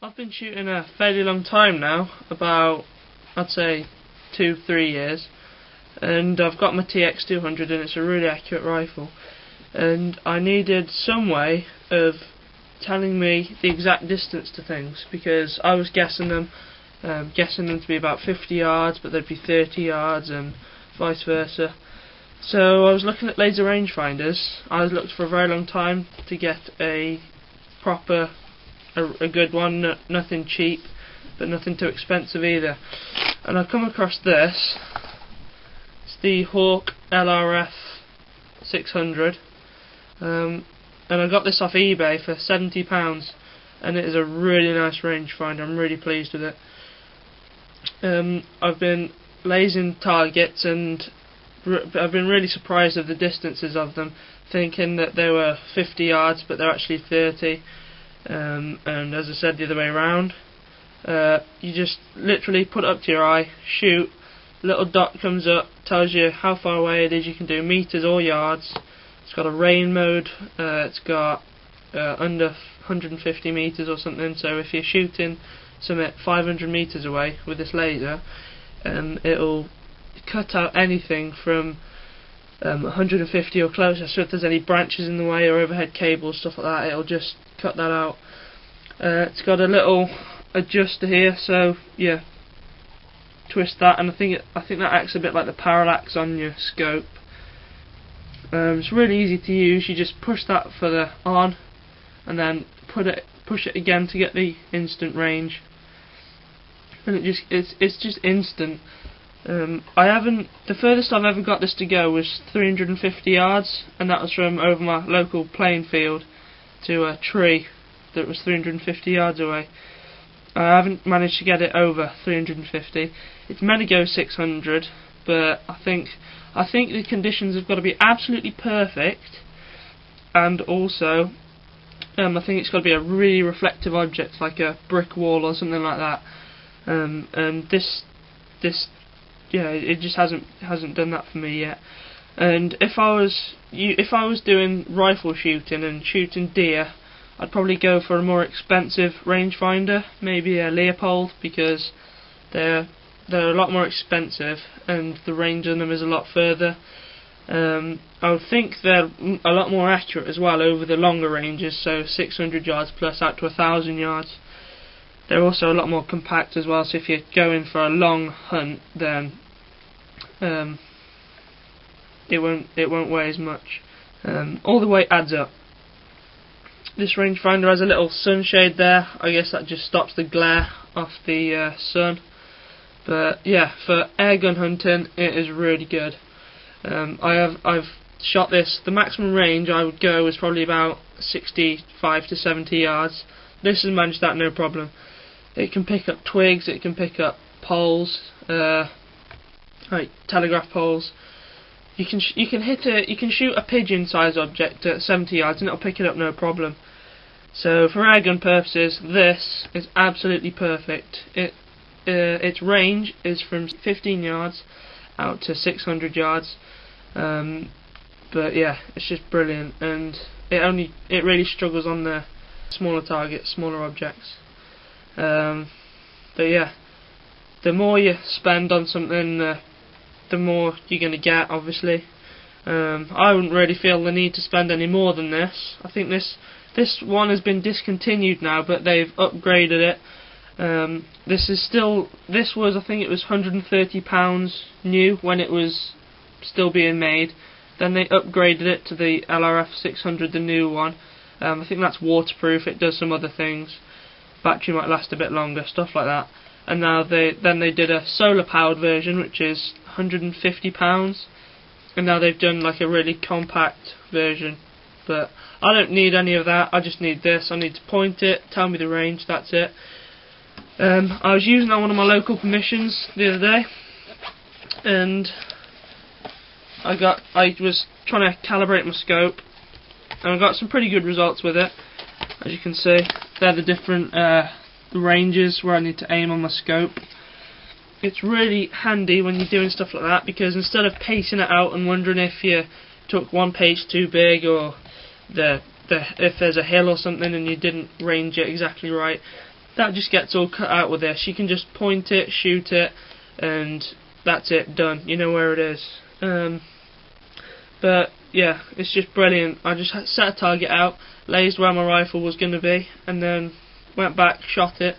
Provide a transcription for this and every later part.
I've been shooting a fairly long time now, about, I'd say, 2-3 years, and I've got my TX200 and it's a really accurate rifle, and I needed some way of telling me the exact distance to things, because I was guessing them to be about 50 yards, but they'd be 30 yards and vice versa. So I was looking at laser rangefinders. I looked for a very long time to get a proper, a good one, nothing cheap, but nothing too expensive either. And I've come across this. It's the Hawke LRF600, and I got this off eBay for £70, and it is a really nice rangefinder. I'm really pleased with it. I've been lasing targets, and I've been really surprised at the distances of them, thinking that they were 50 yards, but they're actually 30. And as I said, the other way around. You just literally put it up to your eye, shoot, little dot comes up, tells you how far away it is. You can do meters or yards. It's got a rain mode. It's got under 150 meters or something. So if you're shooting something 500 meters away with this laser, it'll cut out anything from 150 or closer. So if there's any branches in the way or overhead cables, stuff like that, it'll just cut that out. It's got a little adjuster here, so yeah, twist that, and I think that acts a bit like the parallax on your scope. It's really easy to use. You just push that for the on, and then push it again to get the instant range, and it's just instant. The furthest I've ever got this to go was 350 yards, and that was from over my local playing field to a tree that was 350 yards away. I haven't managed to get it over 350. It's meant to go 600, but I think the conditions have got to be absolutely perfect, and also I think it's got to be a really reflective object, like a brick wall or something like that. And this yeah, it just hasn't done that for me yet. And if I was doing rifle shooting and shooting deer, I'd probably go for a more expensive rangefinder, maybe a Leopold, because they're a lot more expensive and the range on them is a lot further. I would think they're a lot more accurate as well over the longer ranges, so 600 yards plus out to 1,000 yards. They're also a lot more compact as well, so if you're going for a long hunt, then it won't weigh as much. All the weight adds up. This rangefinder has a little sunshade there. I guess that just stops the glare off the sun. But yeah, for airgun hunting, it is really good. I've shot this. The maximum range I would go is probably about 65 to 70 yards. This has managed that no problem. It can pick up twigs. It can pick up poles, like telegraph poles. You can shoot a pigeon-sized object at 70 yards and it'll pick it up no problem. So for airgun purposes, this is absolutely perfect. Its range is from 15 yards out to 600 yards. But yeah, it's just brilliant, and it really struggles on the smaller targets, smaller objects. But yeah, the more you spend on something, the more you're going to get, obviously. I wouldn't really feel the need to spend any more than this. I think this one has been discontinued now, but they've upgraded it. This was, I think it was £130 new when it was still being made. Then they upgraded it to the LRF600, the new one. I think that's waterproof. It does some other things. Battery might last a bit longer, stuff like that. And now they did a solar powered version, which is £150, and now they've done like a really compact version. But I don't need any of that. I just need this. I need to point it, tell me the range, that's it. I was using it on one of my local permissions the other day, and I was trying to calibrate my scope, and I got some pretty good results with it. As you can see, they're the different ranges where I need to aim on my scope. It's really handy when you're doing stuff like that, because instead of pacing it out and wondering if you took one page too big, or if there's a hill or something and you didn't range it exactly right, that just gets all cut out with this. You can just point it, shoot it, and that's it, done. You know where it is. But yeah, it's just brilliant. I just set a target out, lased where my rifle was going to be, and then went back, shot it,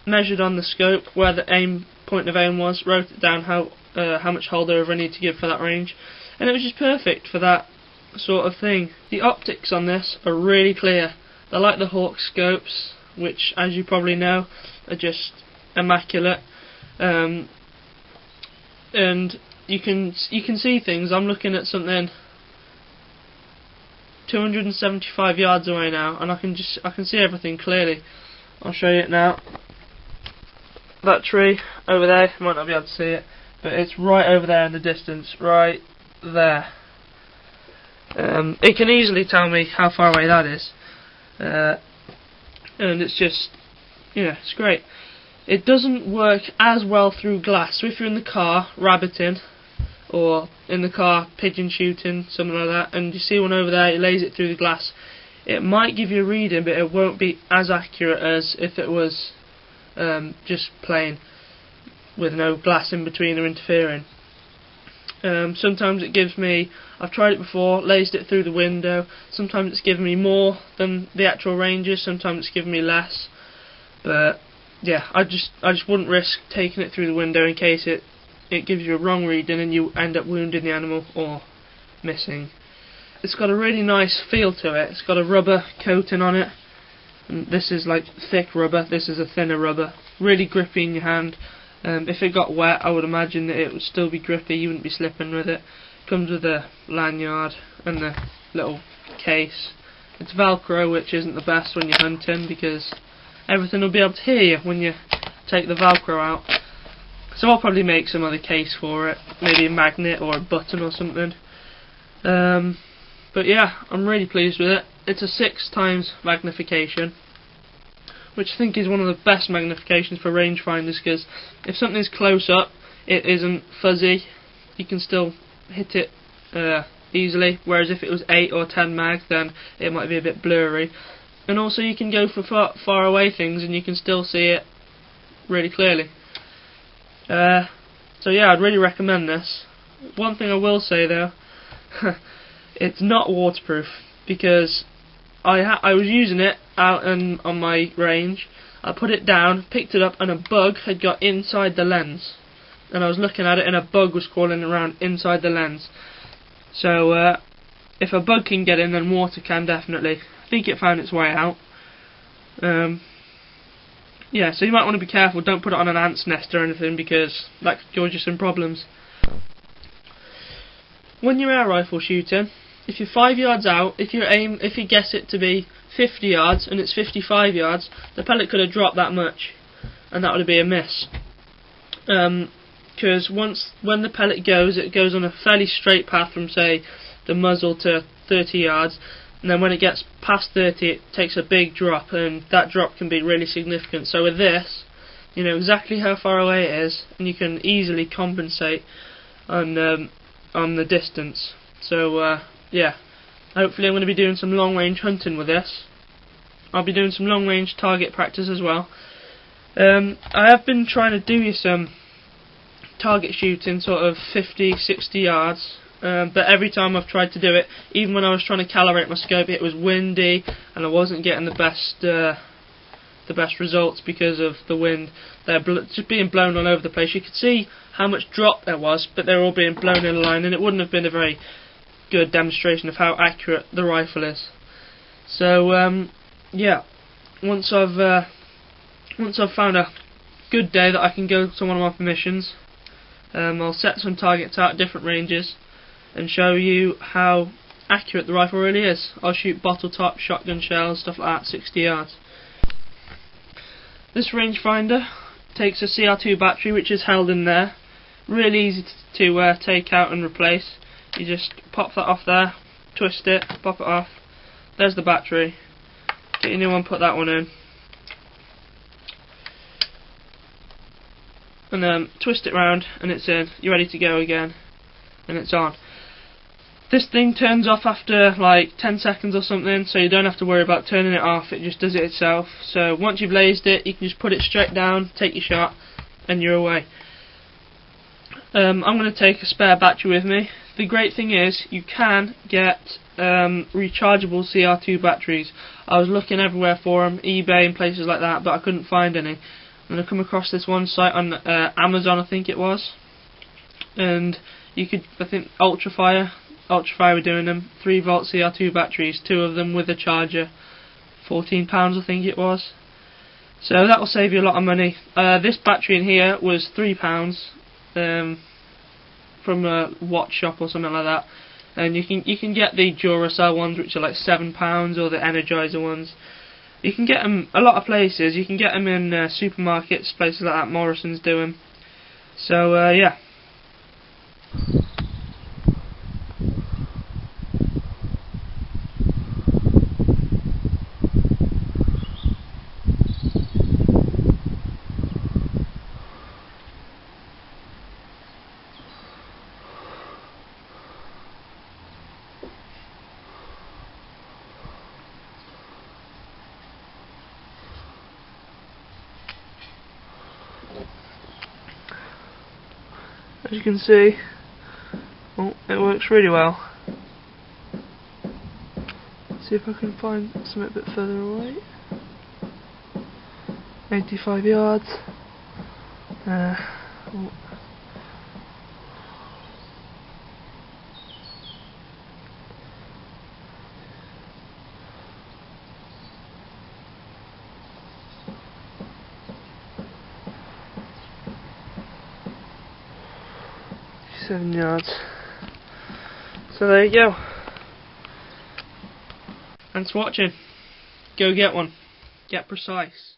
measured on the scope where the point of aim was, wrote it down how much holdover I need to give for that range, and it was just perfect for that sort of thing. The optics on this are really clear. They're like the Hawke scopes, which, as you probably know, are just immaculate. And you can see things. I'm looking at something 275 yards away now, and I can see everything clearly. I'll show you it now. That tree over there, you might not be able to see it, but it's right over there in the distance, right there. It can easily tell me how far away that is, and it's just, yeah, it's great. It doesn't work as well through glass, so if you're in the car rabbiting, or in the car pigeon shooting, something like that, and you see one over there, it lays it through the glass, it might give you a reading, but it won't be as accurate as if it was just plain with no glass in between or interfering. Sometimes it gives me, I've tried it before, lased it through the window. Sometimes it's given me more than the actual ranges, sometimes it's given me less, but yeah, I just wouldn't risk taking it through the window in case it gives you a wrong reading and you end up wounding the animal or missing. It's got a really nice feel to it. It's got a rubber coating on it, and this is like thick rubber, this is a thinner rubber, really grippy in your hand. If it got wet, I would imagine that it would still be grippy, you wouldn't be slipping with it. Comes with a lanyard and the little case. It's Velcro, which isn't the best when you're hunting because everything will be able to hear you when you take the Velcro out. So I'll probably make some other case for it, maybe a magnet or a button or something. But yeah, I'm really pleased with it. It's a 6x magnification, which I think is one of the best magnifications for rangefinders, because if something's close up, it isn't fuzzy, you can still hit it easily, whereas if it was 8 or 10 mag, then it might be a bit blurry. And also you can go for far away things and you can still see it really clearly. So yeah, I'd really recommend this. One thing I will say though, it's not waterproof, because I was using it out on my range. I put it down, picked it up, and a bug had got inside the lens. And I was looking at it, and a bug was crawling around inside the lens. So if a bug can get in, then water can definitely. I think it found its way out. Yeah, so you might want to be careful. Don't put it on an ant's nest or anything, because that could cause you some problems. When you're air rifle shooting, if you're 5 yards out, if you guess it to be 50 yards and it's 55 yards, the pellet could have dropped that much, and that would be a miss. Because when the pellet goes, it goes on a fairly straight path from, say, the muzzle to 30 yards, and then when it gets past 30, it takes a big drop, and that drop can be really significant. So with this, you know exactly how far away it is, and you can easily compensate on the distance. So yeah, hopefully I'm going to be doing some long range hunting with this. I'll be doing some long range target practice as well. I have been trying to do some target shooting, sort of 50-60 yards, but every time I've tried to do it, even when I was trying to calibrate my scope, it was windy and I wasn't getting the best results because of the wind. They're just being blown all over the place. You could see how much drop there was, but they were all being blown in a line, and it wouldn't have been a very good demonstration of how accurate the rifle is. So yeah, once I've found a good day that I can go to one of my missions, I'll set some targets out at different ranges and show you how accurate the rifle really is. I'll shoot bottle top, shotgun shells, stuff like that, 60 yards. This rangefinder takes a CR2 battery, which is held in there. Really easy to take out and replace. You just pop that off there, twist it, pop it off. There's the battery. Get your new one, put that one in, and then twist it round, and it's in. You're ready to go again, and it's on. This thing turns off after like 10 seconds or something, so you don't have to worry about turning it off, it just does it itself. So once you've lased it, you can just put it straight down, take your shot, and you're away. I'm going to take a spare battery with me. The great thing is, you can get rechargeable CR2 batteries. I was looking everywhere for them, eBay and places like that, but I couldn't find any. And I come across this one site on Amazon, I think it was, and you could, I think Ultrafire were doing them, 3V CR2 batteries, 2 of them with a charger, £14 I think it was. So that will save you a lot of money. This battery in here was £3 from a watch shop or something like that, and you can get the Duracell ones, which are like £7, or the Energizer ones. You can get them a lot of places. You can get them in supermarkets, places like that. Morrison's do them. So yeah. As you can see, it works really well. See if I can find something a bit further away. 85 yards. Seven yards. So there you go. Thanks for watching. Go get one. Get precise.